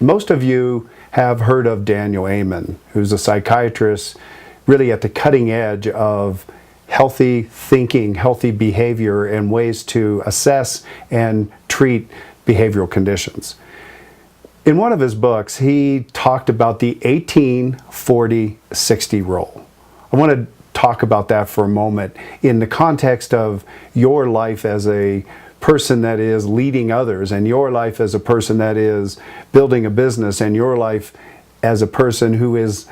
Most of you have heard of Daniel Amen, who's a psychiatrist really at the cutting edge of healthy thinking, healthy behavior, and ways to assess and treat behavioral conditions. In one of his books, he talked about the 18-40-60 rule. I want to talk about that for a moment in the context of your life as a person that is leading others, and your life as a person that is building a business, and your life as a person who is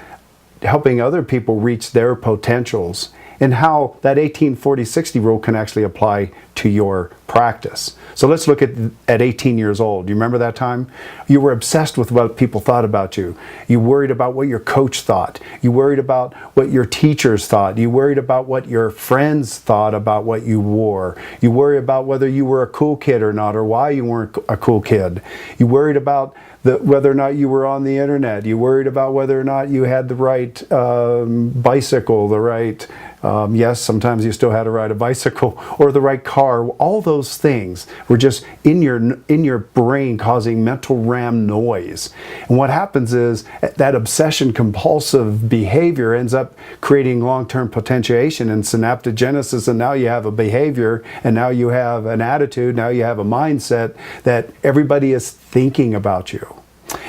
helping other people reach their potentials, and how that 18-40-60 rule can actually apply to your practice. So let's look at 18 years old. You remember that time? You were obsessed with what people thought about you. You worried about what your coach thought. You worried about what your teachers thought. You worried about what your friends thought about what you wore. You worried about whether you were a cool kid or not, or why you weren't a cool kid. You worried about whether or not you were on the internet. You worried about whether or not you had the right bicycle, the right, yes, sometimes you still had to ride a bicycle, or the right car. All those things were just in your brain causing mental RAM noise. And what happens is that obsession compulsive behavior ends up creating long-term potentiation and synaptogenesis, and now you have a behavior, and now you have an attitude, now you have a mindset that everybody is thinking about you.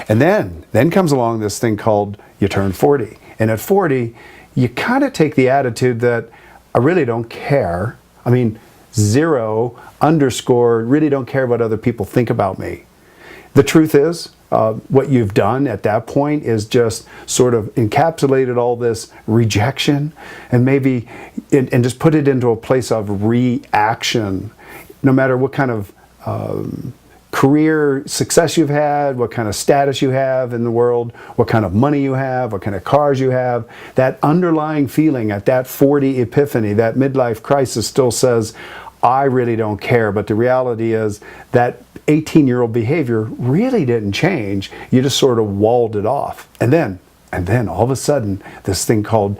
And then comes along this thing called you turn 40. And at 40, you kind of take the attitude that I really don't care. I mean, 0, underscore, really don't care what other people think about me. The truth is, what you've done at that point is just sort of encapsulated all this rejection and maybe, and just put it into a place of reaction. No matter what kind of career success you've had, what kind of status you have in the world, what kind of money you have, what kind of cars you have, that underlying feeling at that 40 epiphany, that midlife crisis still says, I really don't care. But the reality is that 18-year-old behavior really didn't change. You just sort of walled it off. And then all of a sudden, this thing called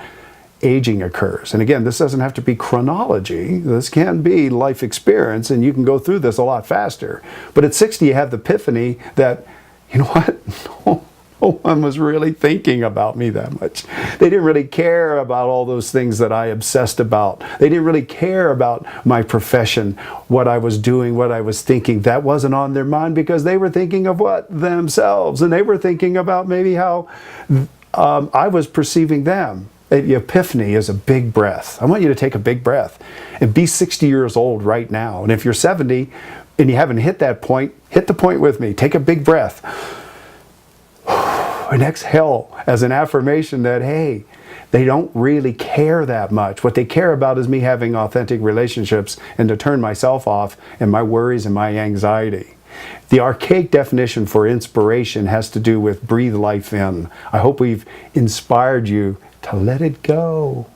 aging occurs. And again, this doesn't have to be chronology. This can be life experience, and you can go through this a lot faster. But at 60, you have the epiphany that, you know what? No one was really thinking about me that much. They didn't really care about all those things that I obsessed about. They didn't really care about my profession, what I was doing, what I was thinking. That wasn't on their mind because they were thinking of what? Themselves. And they were thinking about maybe how I was perceiving them. The epiphany is a big breath. I want you to take a big breath and be 60 years old right now. And if you're 70 and you haven't hit that point, hit the point with me. Take a big breath. And exhale as an affirmation that, hey, they don't really care that much. What they care about is me having authentic relationships and to turn myself off and my worries and my anxiety. The archaic definition for inspiration has to do with breathe life in. I hope we've inspired you to let it go.